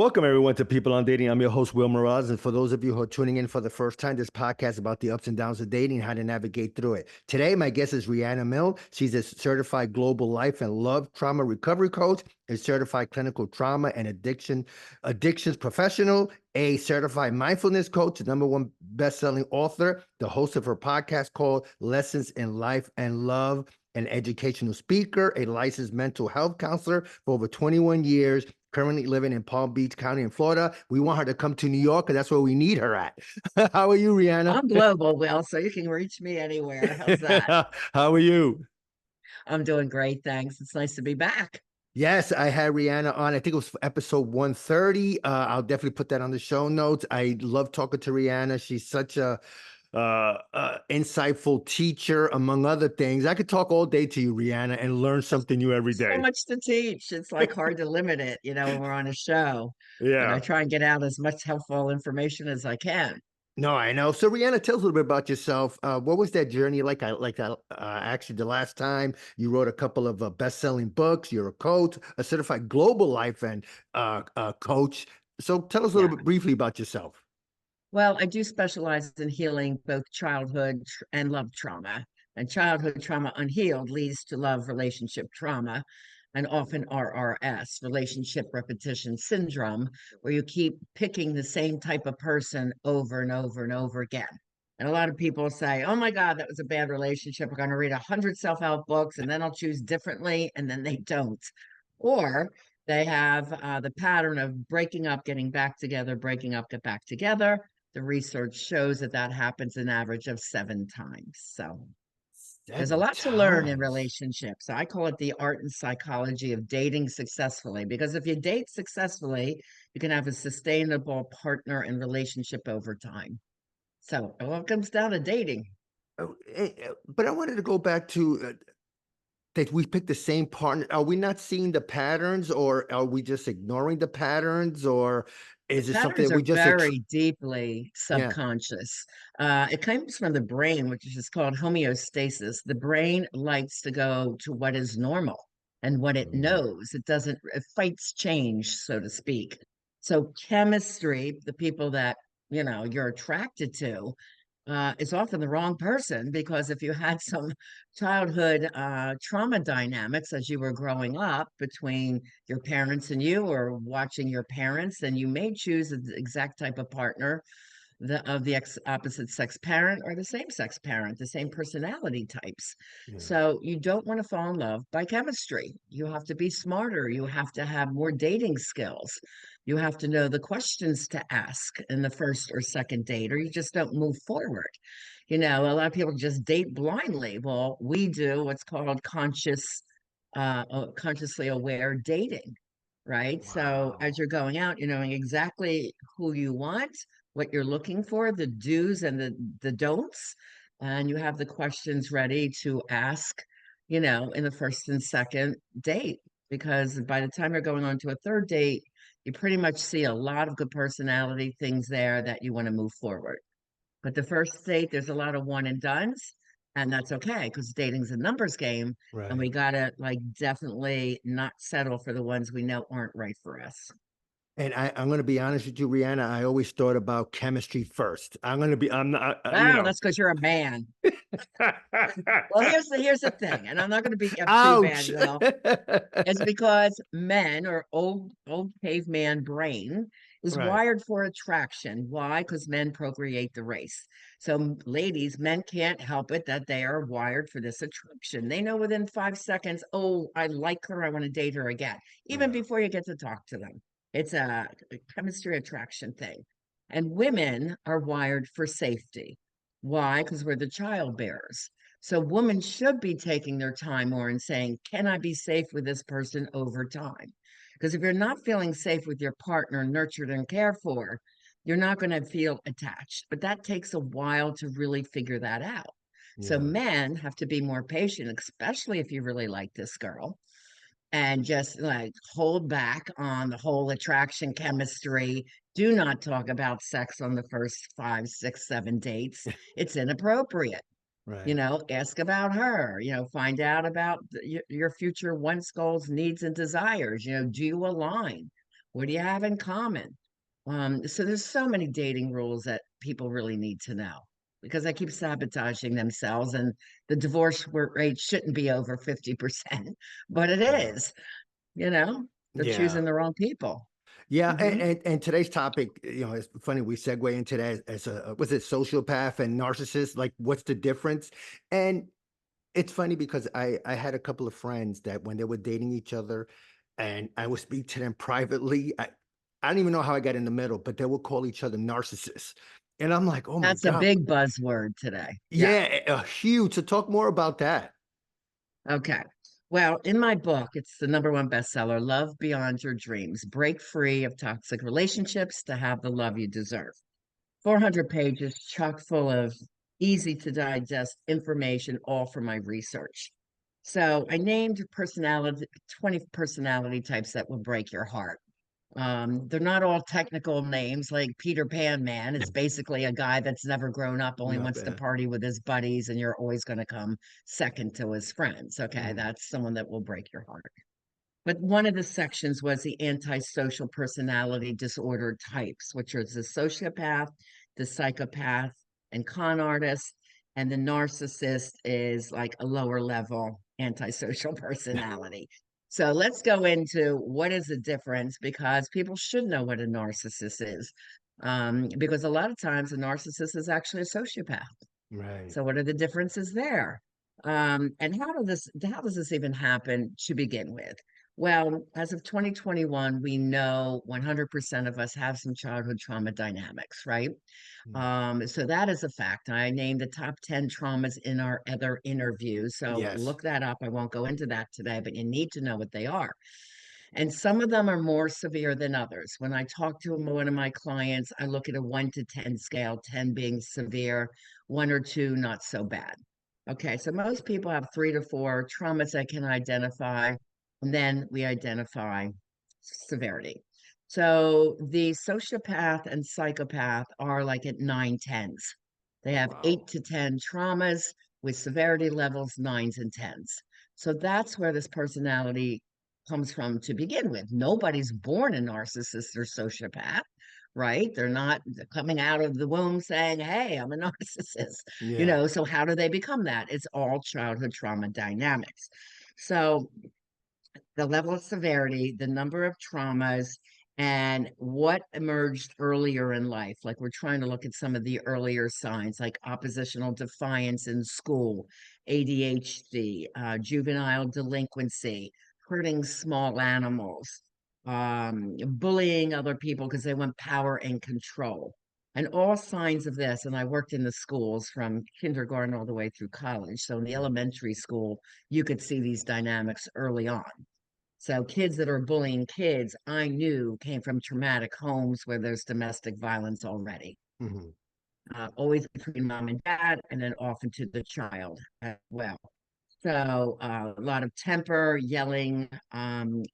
Welcome, everyone, to People on Dating. I'm your host, Will Morales. And for those of you who are tuning in for the first time, this podcast is about the ups and downs of dating and how to navigate through it. Today, my guest is Riana Milne. She's a certified global life and love trauma recovery coach, a certified clinical trauma and addictions professional, a certified mindfulness coach, the #1 best-selling author, the host of her podcast called Lessons in Life and Love, an educational speaker, a licensed mental health counselor for over 21 years, currently living in Palm Beach County in Florida. We want her to come to New York because that's where we need her at. How are you, Riana? I'm global, Will, so you can reach me anywhere. How's that? How are you? I'm doing great, thanks. It's nice to be back. Yes, I had Riana on. I think it was for episode 130. I'll definitely put that on the show notes. I love talking to Riana. She's such a insightful teacher, among other things. I could talk all day to you, Riana, and learn something new every So day. much to teach. It's like hard to limit it, when we're on a show. I Yeah. try and get out as much helpful information as I can. No, I know. So, Riana, tell us a little bit about yourself. What was that journey like? I asked you the last time. You wrote a couple of best-selling books. You're a coach, a certified global life and coach. So, tell us a Yeah. little bit briefly about yourself. Well, I do specialize in healing both childhood and love trauma. And childhood trauma unhealed leads to love relationship trauma and often RRS, relationship repetition syndrome, where you keep picking the same type of person over and over and over again. And a lot of people say, oh my God, that was a bad relationship. I'm going to read 100 self-help books and then I'll choose differently. And then they don't. Or they have the pattern of breaking up, getting back together, breaking up, get back together. The research shows that that happens an average of 7 times. So there's a Seven lot to learn in times. relationships. I call it the art and psychology of dating successfully, because if you date successfully, you can have a sustainable partner and relationship over time. So it all comes down to dating. But I wanted to go back to that we picked the same partner. Are we not seeing the patterns, or are we just ignoring the patterns, or The is it something patterns that are we just very deeply yeah. subconscious. It comes from the brain, which is called homeostasis. The brain likes to go to what is normal and what it Mm. knows. It fights change, so to speak. So, chemistry, the people that you're attracted to, is often the wrong person, because if you had some childhood trauma dynamics as you were growing up between your parents and you, or watching your parents, then you may choose the exact type of partner of the opposite sex parent or the same sex parent, the same personality types. Yeah. So you don't want to fall in love by chemistry. You have to be smarter. You have to have more dating skills. You have to know the questions to ask in the first or second date, or you just don't move forward. A lot of people just date blindly. Well, we do what's called consciously aware dating, right? So as Wow. you're going out, you're knowing exactly who you want, what you're looking for, the do's and the don'ts, and you have the questions ready to ask, in the first and second date. Because by the time you're going on to a third date, you pretty much see a lot of good personality things there that you want to move forward. But the first date, there's a lot of one and dones, and that's okay, because dating's a numbers game, and we Right. gotta like definitely not settle for the ones we know aren't right for us. And I'm going to be honest with you, Rihanna. I always thought about chemistry first. I'm not, Wow, that's because you're a man. Well, here's the thing, and I'm not going to beat you up too bad, Ouch. Will. It's because men, or old caveman brain, is Right. wired for attraction. Why? Because men procreate the race. So ladies, men can't help it that they are wired for this attraction. They know within 5 seconds, oh, I like her, I want to date her again, even Yeah. before you get to talk to them. It's a chemistry attraction thing. And women are wired for safety. Why? Because we're the child bearers. So women should be taking their time more and saying, can I be safe with this person over time? Because if you're not feeling safe with your partner, nurtured and cared for, you're not going to feel attached. But that takes a while to really figure that out. So Yeah. men have to be more patient, especially if you really like this girl, and just like hold back on the whole attraction chemistry. Do not talk about sex on the first 5, 6, 7 dates. It's inappropriate. Right. Ask about her, find out about your future wants, goals, needs, and desires. Do you align? What do you have in common? So there's so many dating rules that people really need to know because they keep sabotaging themselves, and the divorce rate shouldn't be over 50%, but it Yeah. is, you know, they're Yeah. choosing the wrong people. Yeah, Hmm. and today's topic, it's funny we segue into that as a was it sociopath and narcissist? Like, what's the difference? And it's funny because I had a couple of friends that when they were dating each other, and I would speak to them privately. I don't even know how I got in the middle, but they would call each other narcissists, and I'm like, oh my That's a god, big buzzword today. Yeah. yeah, huge. So talk more about that. Okay. Well, in my book, it's the number one bestseller, Love Beyond Your Dreams. Break free of toxic relationships to have the love you deserve. 400 pages, chock full of easy to digest information, all from my research. So I named personality 20 personality types that will break your heart. They're not all technical names like Peter Pan Man. It's basically a guy that's never grown up, only Not wants to bad. party with his buddies, and you're always going to come second to his friends. Okay, Mhm. that's someone that will break your heart. But one of the sections was the antisocial personality disorder types, which are the sociopath, the psychopath, and con artist. And the narcissist is like a lower level antisocial personality. So let's go into what is the difference because people should know what a narcissist is. Because a lot of times a narcissist is actually a sociopath. Right. So what are the differences there? And how does this even happen to begin with? Well, as of 2021, we know 100% of us have some childhood trauma dynamics, right? Mm. So that is a fact. I named the top 10 traumas in our other interviews. So Yes. look that up. I won't go into that today, but you need to know what they are. And some of them are more severe than others. When I talk to one of my clients, I look at a 1 to 10 scale, 10 being severe, one or two not so bad. Okay, so most people have 3 to 4 traumas I can identify, and then we identify severity. So the sociopath and psychopath are like at 9 10s. They have Wow. 8 to 10 traumas with severity levels 9s and 10s. So that's where this personality comes from to begin with. Nobody's born a narcissist or sociopath, right? They're not coming out of the womb saying, hey, I'm a narcissist, Yeah. so how do they become that? It's all childhood trauma dynamics. So the level of severity, the number of traumas, and what emerged earlier in life. Like we're trying to look at some of the earlier signs, like oppositional defiance in school, ADHD, juvenile delinquency, hurting small animals, bullying other people because they want power and control. And all signs of this, and I worked in the schools from kindergarten all the way through college. So in the elementary school, you could see these dynamics early on. So kids that are bullying kids, I knew came from traumatic homes where there's domestic violence already, Mhm. always between mom and dad, and then often to the child as well. So a lot of temper, yelling.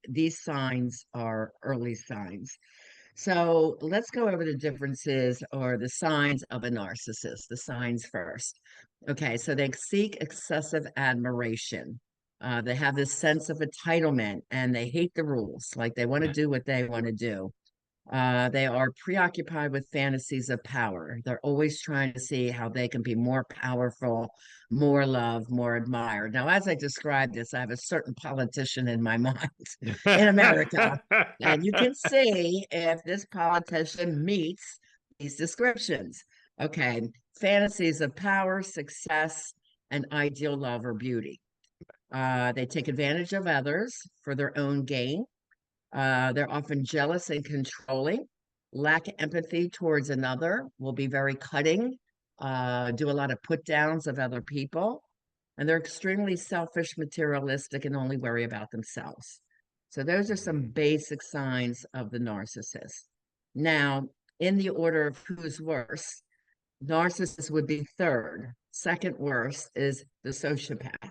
These signs are early signs. So let's go over the differences or the signs of a narcissist, the signs first. Okay, so they seek excessive admiration. They have this sense of entitlement and they hate the rules, like they want to do what they want to do. They are preoccupied with fantasies of power. They're always trying to see how they can be more powerful, more loved, more admired. Now, as I described this, I have a certain politician in my mind in America, and you can see if this politician meets these descriptions. Okay, fantasies of power, success, and ideal love or beauty. They take advantage of others for their own gain. They're often jealous and controlling, lack empathy towards another, will be very cutting, do a lot of put downs of other people, and they're extremely selfish, materialistic, and only worry about themselves. So, those are some Mhm. basic signs of the narcissist. Now, in the order of who's worse, narcissist would be third. Second worst is the sociopath.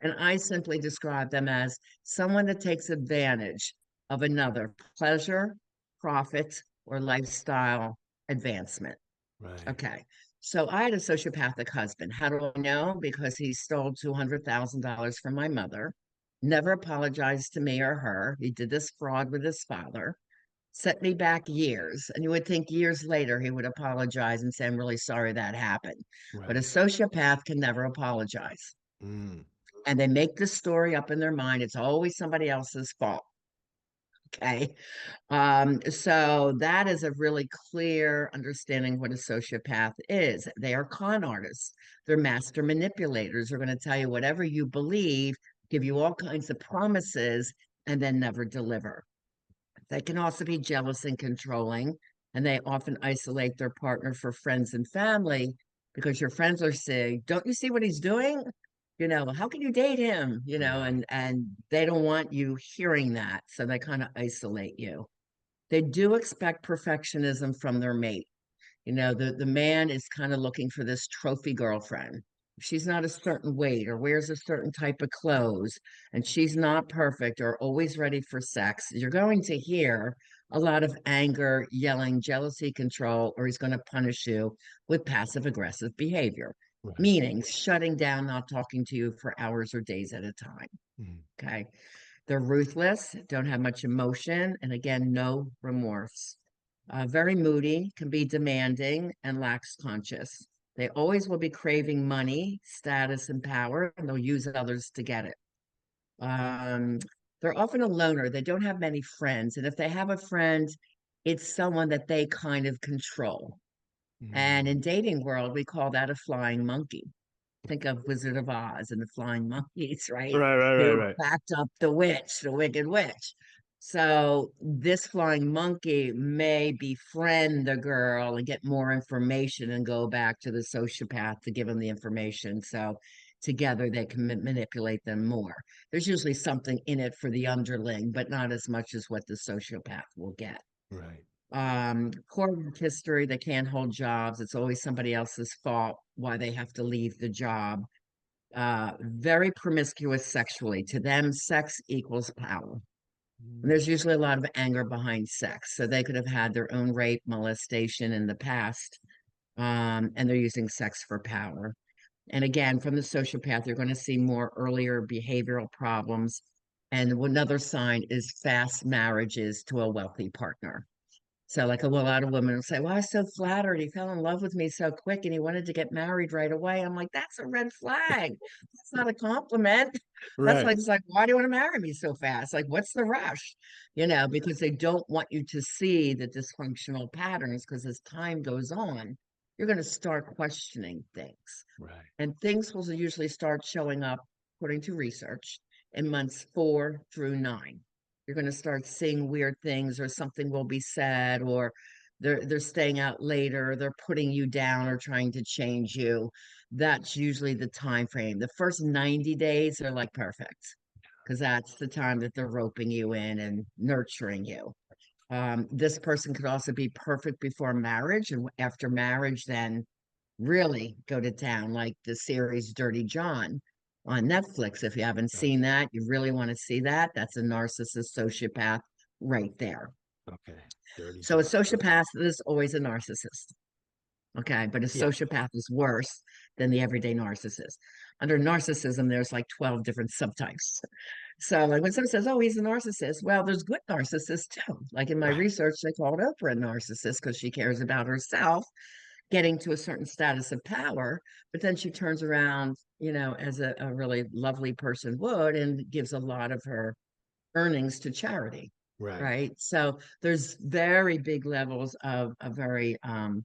And I simply describe them as someone that takes advantage of another pleasure, profit, or lifestyle advancement. Right. Okay. So I had a sociopathic husband. How do I know? Because he stole $200,000 from my mother, never apologized to me or her. He did this fraud with his father. set me back years. And you would think years later he would apologize and say, I'm really sorry that happened. But a Right. sociopath can never apologize. Mm. And they make this story up in their mind. It's always somebody else's fault. Okay. So that is a really clear understanding what a sociopath is. They are con artists. They're master manipulators. They're going to tell you whatever you believe, give you all kinds of promises, and then never deliver. They can also be jealous and controlling, and they often isolate their partner for friends and family because your friends are saying, "Don't you see what he's doing? How can you date him?" Right. And they don't want you hearing that, so they kind of isolate you. They do expect perfectionism from their mate. The man is kind of looking for this trophy girlfriend. If she's not a certain weight or wears a certain type of clothes and she's not perfect or always ready for sex, you're going to hear a lot of anger, yelling, jealousy, control, or he's going to punish you with passive aggressive behavior, Right. meaning shutting down, not talking to you for hours or days at a time. Mm. Okay. They're ruthless, don't have much emotion, and again, no remorse. Very moody, can be demanding, and lacks conscience. They always will be craving money, status, and power, and they'll use others to get it. Um, they're often a loner. They don't have many friends. And if they have a friend, it's someone that they kind of control. And Mm. in dating world, we call that a flying monkey. Think of Wizard of Oz and the flying monkeys, right? Right, right, right, Who right. backed up the witch, the wicked witch. So this flying monkey may befriend the girl and get more information and go back to the sociopath to give him the information. So together they can manipulate them more. There's usually something in it for the underling, but not as much as what the sociopath will get. Right. Poor work history, they can't hold jobs. It's always somebody else's fault why they have to leave the job. Very promiscuous sexually. To them, sex equals power. And Mm. there's usually a lot of anger behind sex. So they could have had their own rape, molestation in the past, and they're using sex for power. And again, from the sociopath, you're going to see more earlier behavioral problems. And another sign is fast marriages to a wealthy partner. So, like a lot of women will say, "Well, I was so flattered. He fell in love with me so quick and he wanted to get married right away." I'm like, that's a red flag. That's not a compliment. That's Right. like, it's like, why do you want to marry me so fast? Like, what's the rush? Because they don't want you to see the dysfunctional patterns because as time goes on, you're going to start questioning things. Right. And things will usually start showing up, according to research, in months 4 through 9. You're going to start seeing weird things, or something will be said, or they're staying out later, they're putting you down or trying to change you. That's usually the time frame. The first 90 days are like perfect because that's the time that they're roping you in and nurturing you. This person could also be perfect before marriage, and after marriage, then really go to town, like the series Dirty John on Netflix. If you haven't seen Gotcha. that, you really want to see that. That's a narcissist sociopath right there. Okay. Dirty So a John. Okay. sociopath is always a narcissist. Okay. But a Yeah. sociopath is worse than the everyday narcissist. Under narcissism, there's like 12 different subtypes. So, like when someone says, "Oh, he's a narcissist," well, there's good narcissists too. Like in my Right. research, they called Oprah a narcissist because she cares about herself getting to a certain status of power, but then she turns around, as a really lovely person would, and gives a lot of her earnings to charity. Right. Right. So there's very big levels of a very kind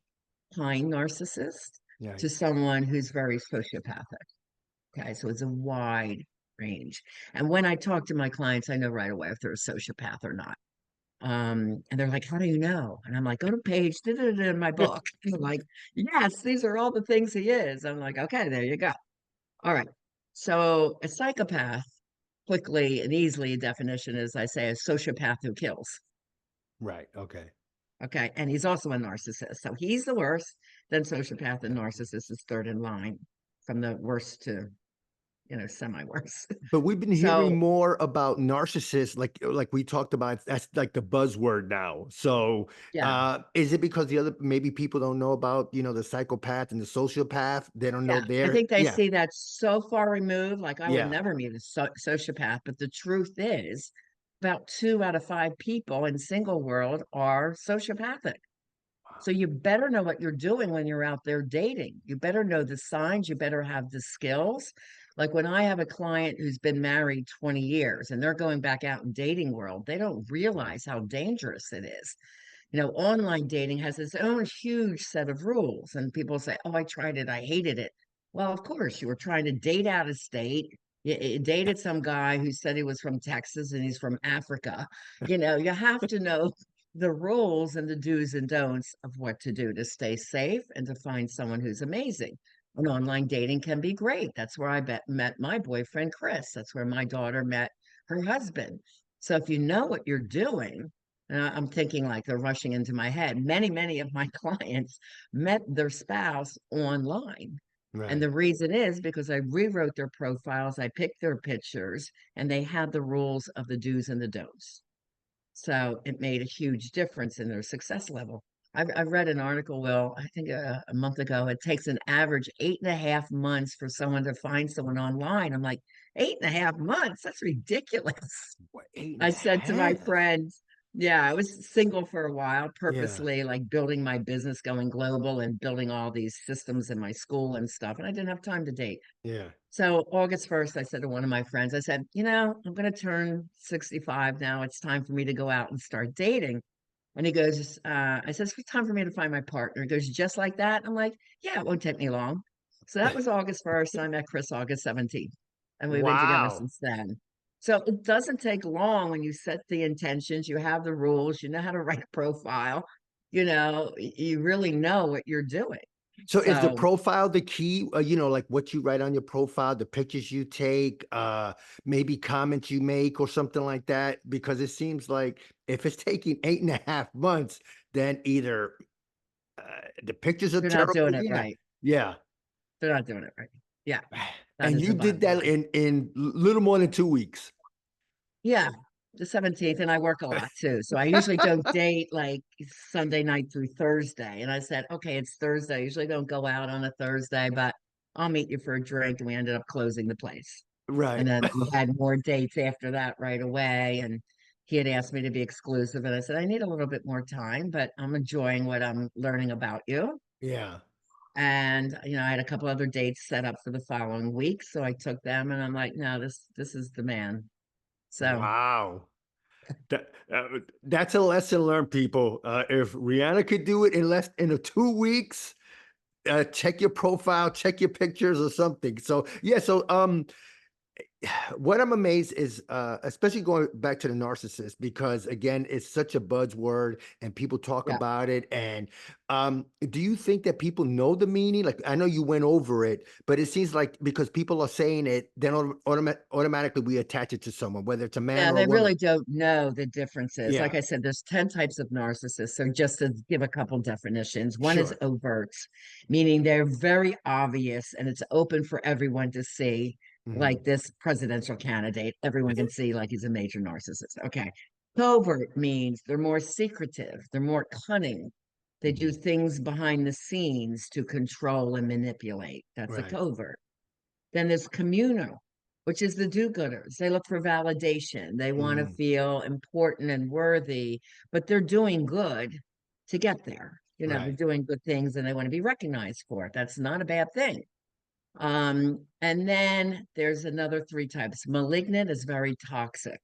narcissist to Right. someone who's very sociopathic. Okay. So it's a wide range. And when I talk to my clients, I know right away if they're a sociopath or not. And they're like, "How do you know?" And I'm like, "Go to page da, da, da, in my book." And they're like, "Yes, these are all the things he is." I'm like, "Okay, there you go." All right. So a psychopath, quickly and easily, a definition is, I say, a sociopath who kills. Right. Okay. Okay. And he's also a narcissist. So he's the worst, then sociopath, and narcissist is third in line from the worst to, semi worst. But we've been hearing So more about narcissists, like we talked about. That's like the buzzword now. So, yeah, is it because the other maybe people don't know about the psychopath and the sociopath? They don't know yeah, I their think they yeah, see that so far removed. Like I would yeah, never meet a sociopath, but the truth is, about 2 out of 5 people in single world are sociopathic. So you better know what you're doing when you're out there dating. You better know the signs. You better have the skills. Like when I have a client who's been married 20 years and they're going back out in dating world, they don't realize how dangerous it is. Online dating has its own huge set of rules, and people say, "Oh, I tried it. I hated it." Well, of course, you were trying to date out of state. You dated some guy who said he was from Texas and he's from Africa. You have to know the rules and the do's and don'ts of what to do to stay safe and to find someone who's amazing. And online dating can be great. That's where met my boyfriend, Chris. That's where my daughter met her husband. So if you know what you're doing, and I'm thinking like they're rushing into my head. Many of my clients met their spouse online. And Right. the reason is because I rewrote their profiles, I picked their pictures, and they had the rules of the do's and the don'ts. So it made a huge difference in their success level. I've read an article, Will, I think a month ago, it takes an average 8.5 months for someone to find someone online. I'm like, 8.5 months? That's ridiculous. What, eight and a I said to my half? friends, yeah, I was single for a while, Yeah. purposely like building my business, going global and building all these systems in my school and stuff. And I didn't have time to date. Yeah. So August 1st, I said to one of my friends, I said, I'm going to turn 65 now. It's time for me to go out and start dating. And he goes, I said, it's time for me to find my partner. He goes, just like that? I'm like, yeah, it won't take me long. So that was August 1st. And I met Chris August 17th. And we've been together Wow. since then. So it doesn't take long when you set the intentions, you have the rules, you know how to write a profile, you really know what you're doing. So is the So profile the key? Like what you write on your profile, the pictures you take, maybe comments you make or something like that? Because it seems like if it's taking 8.5 months, then either the pictures are they're not terrible. doing it Yeah. right. Yeah. They're not doing it right. Yeah, that And is you the did bottom that line. in little more than 2 weeks. Yeah, the 17th, and I work a lot too. So I usually don't date like Sunday night through Thursday. And I said, okay, it's Thursday. I usually don't go out on a Thursday, but I'll meet you for a drink. And we ended up closing the place. And Right. then we had more dates after that right away. And he had asked me to be exclusive. And I said, I need a little bit more time, but I'm enjoying what I'm learning about you. Yeah. And I had a couple other dates set up for the following week. So I took them and I'm like, no, this is the man. So Wow. That's a lesson learned, people. If Rihanna could do it in less in a 2 weeks, check your profile, check your pictures or something. So yeah, so what I'm amazed is, especially going back to the narcissist, because again, it's such a buzzword and people talk yeah. about it. And do you think that people know the meaning? Like, I know you went over it, but it seems like because people are saying it, then automatically we attach it to someone, whether it's a man Yeah, or a they woman. really don't know the differences. Like Yeah, I said, there's 10 types of narcissists. So just to give a couple definitions, one is sure. overt, meaning they're very obvious and it's open for everyone to see, Mhm. like this presidential candidate. Everyone can see like he's a major narcissist. Okay. Covert means they're more secretive, they're more cunning. They do Mhm. things behind the scenes to control and manipulate. That's a Right. covert. Then there's communal, which is the do-gooders. They look for validation. They want to Mhm. feel important and worthy, but they're doing good to get there. They're Right. doing good things and they want to be recognized for it. That's not a bad thing. And then there's another three types. Malignant is very toxic,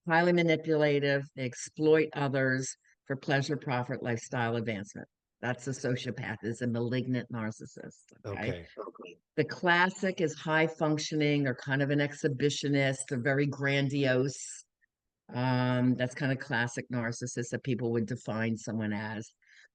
highly manipulative. They exploit others for pleasure, profit, lifestyle advancement. That's a sociopath, is a malignant narcissist. Okay. Okay. The classic is high functioning. They're kind of an exhibitionist. They're very grandiose. That's kind of classic narcissist that people would define someone as.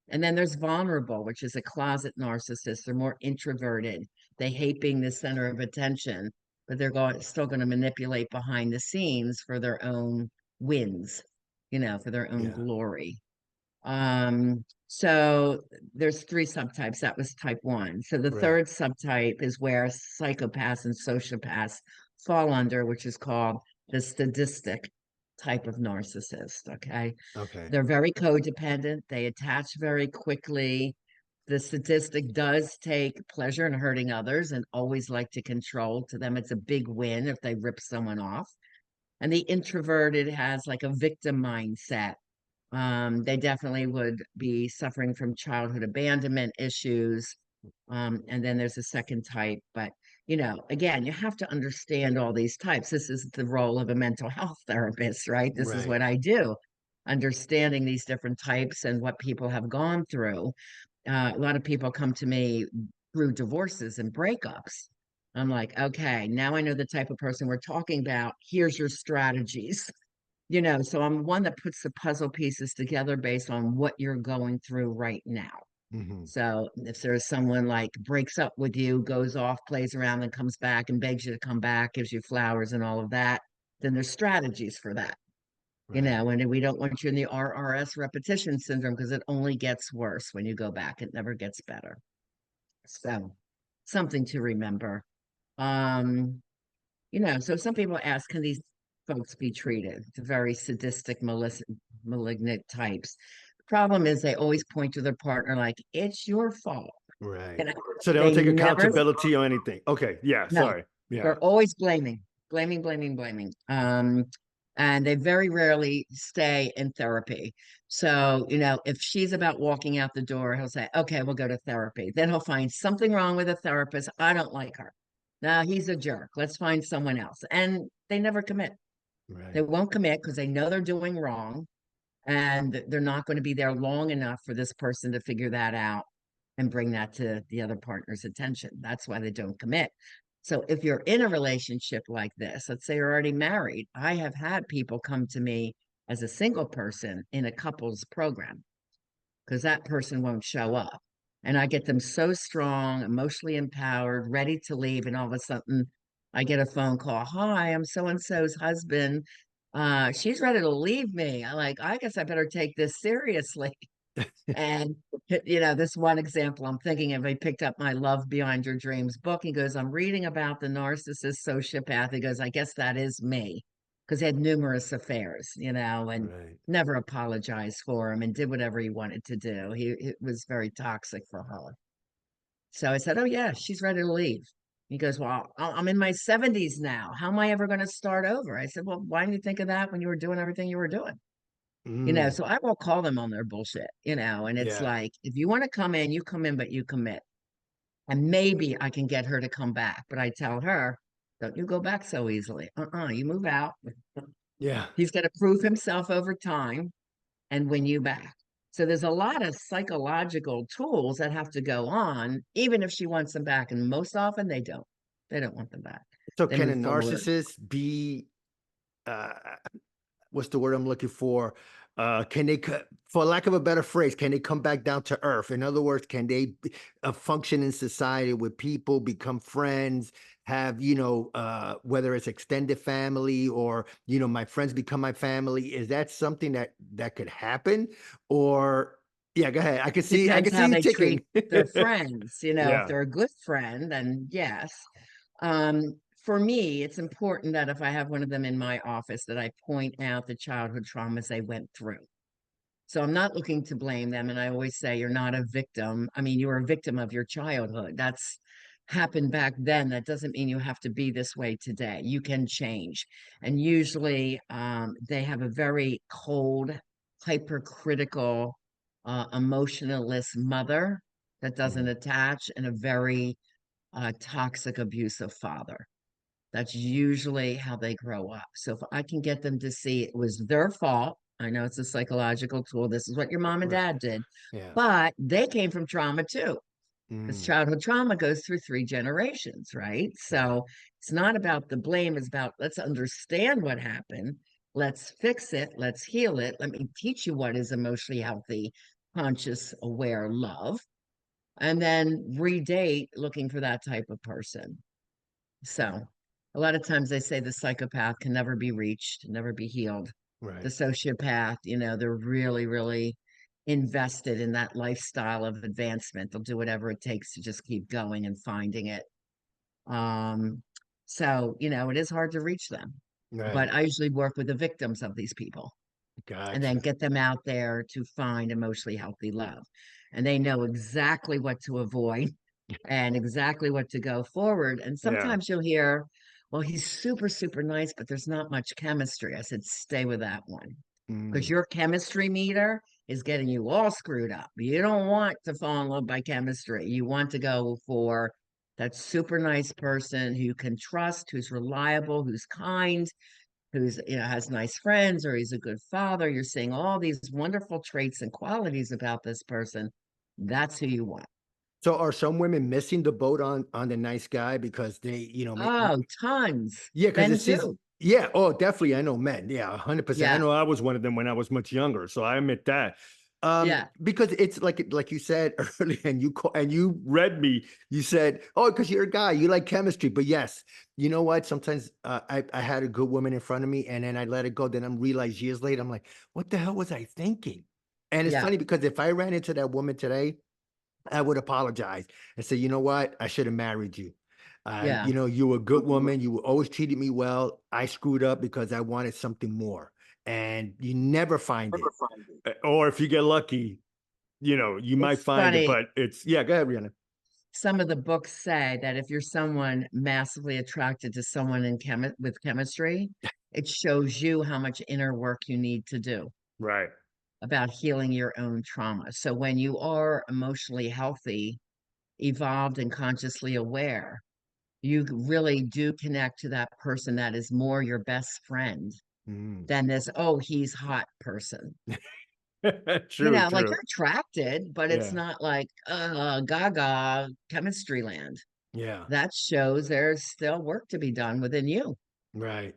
And then there's vulnerable, which is a closet narcissist. They're more introverted. They hate being the center of attention, but still going to manipulate behind the scenes for their own wins, for their own Yeah. glory. So there's three subtypes. That was type one. So the Right. third subtype is where psychopaths and sociopaths fall under, which is called the sadistic type of narcissist. Okay. Okay. They're very codependent. They attach very quickly. The sadistic does take pleasure in hurting others and always like to control. To them, it's a big win if they rip someone off. And the introverted has like a victim mindset. They definitely would be suffering from childhood abandonment issues. And then there's a second type, but again, you have to understand all these types. This is the role of a mental health therapist, right? This is Right. what I do, understanding these different types and what people have gone through. A lot of people come to me through divorces and breakups. I'm like, okay, now I know the type of person we're talking about. Here's your strategies. So I'm one that puts the puzzle pieces together based on what you're going through right now. Hmm. So if there's someone like breaks up with you, goes off, plays around, and comes back and begs you to come back, gives you flowers and all of that, then there's strategies for that. Right. And we don't want you in the RRS repetition syndrome because it only gets worse when you go back. It never gets better. So something to remember. Um, so some people ask, can these folks be treated? The very sadistic, malignant types. The problem is they always point to their partner like, it's your fault. Right. You know, So they don't they take never, accountability or anything. Okay. Yeah. no, Sorry. Yeah. they're always blaming, blaming, blaming, blaming. And they very rarely stay in therapy. So, if she's about walking out the door, he'll say, okay, we'll go to therapy. Then he'll find something wrong with the therapist. I don't like her. No, he's a jerk. Let's find someone else. And they never commit. They Right. won't commit because they know they're doing wrong and they're not going to be there long enough for this person to figure that out and bring that to the other partner's attention. That's why they don't commit. So if you're in a relationship like this, let's say you're already married, I have had people come to me as a single person in a couples program because that person won't show up. And I get them so strong, emotionally empowered, ready to leave. And all of a sudden, I get a phone call. Hi, I'm so and so's husband. She's ready to leave me. I guess I better take this seriously. And this one example I'm thinking of, he picked up my Love Beyond Your Dreams book. He goes, I'm reading about the narcissist sociopath. He goes, I guess that is me. Because he had numerous affairs, and Right. never apologized for him and did whatever he wanted to do. It was very toxic for her. So I said, oh yeah, she's ready to leave. He goes, well, I'm in my 70s now. How am I ever going to start over? I said, well, why didn't you think of that when you were doing everything you were doing? Mm. So I will call them on their bullshit, and it's Yeah. like, if you want to come in, you come in, but you commit. And maybe I can get her to come back. But I tell her, don't you go back so easily. You move out. Yeah. He's going to prove himself over time and win you back. So there's a lot of psychological tools that have to go on, even if she wants them back. And most often they don't. They don't want them back. So They can a move forward. narcissist be uh what's the word I'm looking for? Can they, for lack of a better phrase, can they come back down to earth? In other words, can they function in society with people, become friends, have, whether it's extended family or, my friends become my family? Is that something that could happen? Or, yeah, go ahead. I Depends can see how you they ticking. treat their friends. If Yeah. they're a good friend, then yes. For me, it's important that if I have one of them in my office, that I point out the childhood traumas they went through. So I'm not looking to blame them. And I always say, you're not a victim. I mean, you're a victim of your childhood. That's happened back then. That doesn't mean you have to be this way today. You can change. And usually they have a very cold, hypercritical, emotionalist mother that doesn't Mm. attach, and a very toxic, abusive father. That's usually how they grow up. So if I can get them to see it was their fault, I know it's a psychological tool. This is what your mom and Right. dad did, Yeah. but they came from trauma too, because Mm. childhood trauma goes through 3 generations, right? Right. So it's not about the blame, it's about let's understand what happened. Let's fix it. Let's heal it. Let me teach you what is emotionally healthy, conscious, aware love, and then redate looking for that type of person. So a lot of times they say the psychopath can never be reached, never be healed. The Right. sociopath, they're really, really invested in that lifestyle of advancement. They'll do whatever it takes to just keep going and finding it. Um, so, it is hard to reach them. Right. But I usually work with the victims of these people and then Gotcha. get them out there to find emotionally healthy love. And they know exactly what to avoid and exactly what to go forward. And Yeah. sometimes you'll hear, well, he's super, super nice, but there's not much chemistry. I said, stay with that one because Mm, your chemistry meter is getting you all screwed up. You don't want to fall in love by chemistry. You want to go for that super nice person who you can trust, who's reliable, who's kind, who's, has nice friends, or he's a good father. You're seeing all these wonderful traits and qualities about this person. That's who you want. so are some women missing the boat on the nice guy because they, Oh, tons. yeah, because Men it seems, too. yeah, oh, definitely. I know men. Yeah, 100%. I Yeah. know I was one of them when I was much younger. So I admit that. Yeah. Because it's like you said earlier, and you read me. You said, "Oh, because you're a guy, you like chemistry." But yes, you know what? Sometimes I had a good woman in front of me, and then I let it go. Then I'm realized years later, I'm like, "What the hell was I thinking?" And it's Yeah. funny because if I ran into that woman today, I would apologize and say, you know what? I should have married you. Yeah. You were a good woman. You always treated me well. I screwed up because I wanted something more. And you never find it. Or if you get lucky, you might It's find it, funny. but yeah, go ahead, Rihanna. Some of the books say that if you're someone massively attracted to someone with chemistry, it shows you how much inner work you need to do Right. about healing your own trauma. So when you are emotionally healthy, evolved, and consciously aware, you really do connect to that person that is more your best friend Mm. than this, oh, he's hot person. True, Like true. you're attracted, but it's Yeah. not like gaga chemistry land. Yeah. That shows there's still work to be done within you. Right.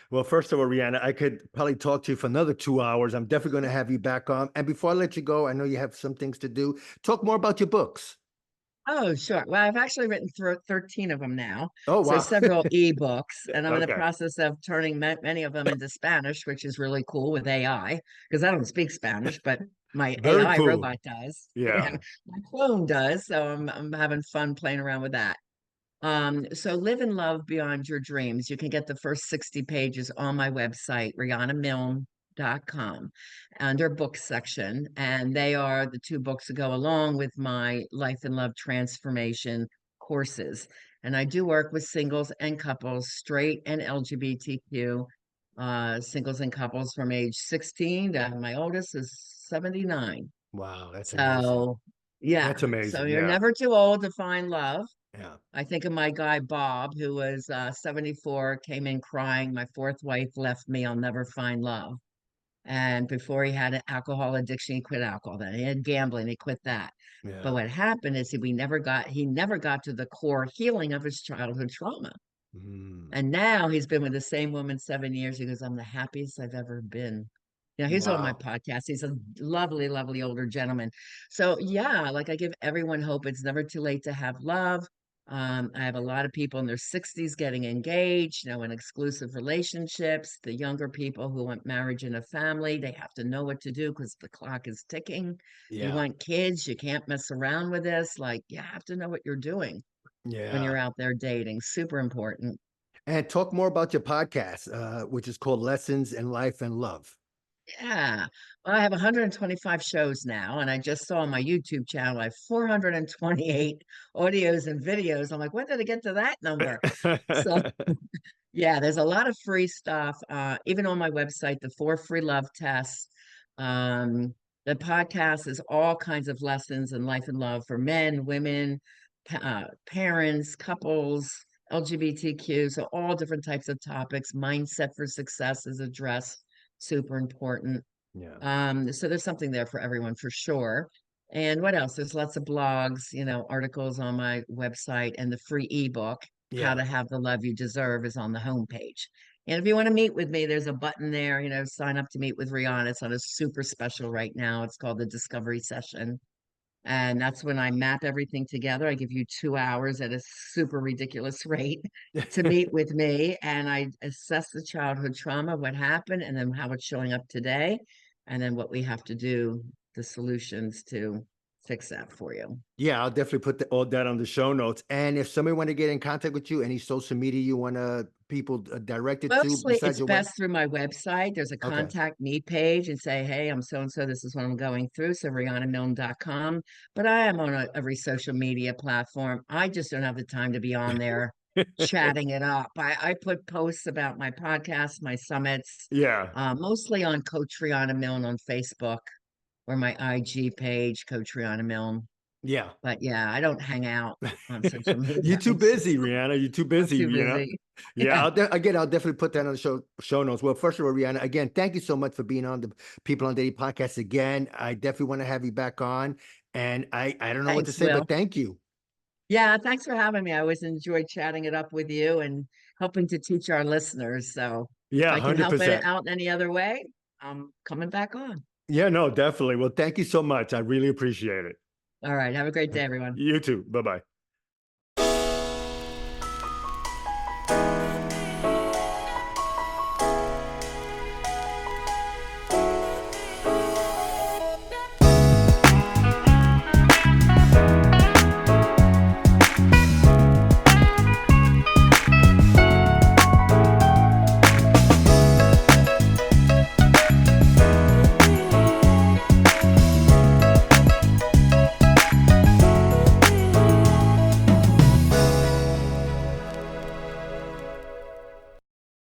Well, first of all, Rihanna, I could probably talk to you for another 2 hours. I'm definitely going to have you back on. And before I let you go, I know you have some things to do. Talk more about your books. Oh, sure. Well, I've actually written through 13 of them now. Oh, So wow. several ebooks, and I'm in the Okay. process of turning many of them into Spanish, which is really cool with AI because I don't speak Spanish, but my Very AI cool. robot does. Yeah, Yeah. my clone does. So I'm having fun playing around with that. So live and love beyond your dreams. You can get the first 60 pages on my website, rianamilne.com, under books section. And they are the two books that go along with my life and love transformation courses. And I do work with singles and couples, straight and LGBTQ, singles and couples from age 16 to my oldest is 79. Wow, that's amazing. So yeah, That's so amazing. you're Yeah. never too old to find love. Yeah. I think of my guy Bob, who was 74, came in crying. My fourth wife left me. I'll never find love. And before he had an alcohol addiction, he quit alcohol. Then he had gambling, he quit that. But Yeah. what happened is he never got to the core healing of his childhood trauma. Mm. And now he's been with the same woman 7 years. He goes, I'm the happiest I've ever been. He's on my Wow. podcast. He's a lovely, lovely older gentleman. So yeah, like I give everyone hope. It's never too late to have love. I have a lot of people in their 60s getting engaged, in exclusive relationships. The younger people who want marriage and a family, they have to know what to do because the clock is ticking. You Yeah. want kids, you can't mess around with this. Like you have to know what you're doing when Yeah. you're out there dating. Super important. And talk more about your podcast, which is called Lessons in Life and Love. Yeah. Well, I have 125 shows now, and I just saw on my YouTube channel, I have 428 audios and videos. I'm like, when did I get to that number? So, yeah, there's a lot of free stuff. Even on my website, the 4 free love tests. Um, the podcast is all kinds of lessons in life and love for men, women, parents, couples, LGBTQ. So all different types of topics. Mindset for success is addressed, super important. Yeah. So there's something there for everyone for sure. And what else? There's lots of blogs, articles on my website, and the free ebook, How Yeah. to Have the Love You Deserve, is on the homepage. And if you want to meet with me, there's a button there, sign up to meet with Rihanna. It's on a super special right now. It's called the Discovery Session. And that's when I map everything together. I give you 2 hours at a super ridiculous rate to meet with me. And I assess the childhood trauma, what happened, and then how it's showing up today. And then what we have to do, the solutions to fix that for you. Yeah, I'll definitely put all that on the show notes. And if somebody want to get in contact with you, any social media you want to people directed to Mostly besides it's your web? best through my website. There's a Okay. contact me page and say, hey, I'm so and so. This is what I'm going through. So rianamilne.com. But I am on every social media platform. I just don't have the time to be on there chatting it up. I put posts about my podcast, my summits, Yeah. mostly on Coach Riana Milne on Facebook or my IG page, Coach Riana Milne. Yeah. But yeah, I don't hang out on social You're media. too busy, Rihanna. You're too I'm busy, too you know? busy. Yeah, Yeah. again, I'll definitely put that on the show notes. Well, first of all, Rihanna, again, thank you so much for being on the People on Dating podcast again. I definitely want to have you back on. And I don't know what to Thanks, say, but Will. thank you. Yeah, thanks for having me. I always enjoyed chatting it up with you and helping to teach our listeners. So if Yeah, I can help it 100%. out any other way, I'm coming back on. Yeah, no, definitely. Well, thank you so much. I really appreciate it. All right. Have a great day, everyone. You too. Bye-bye.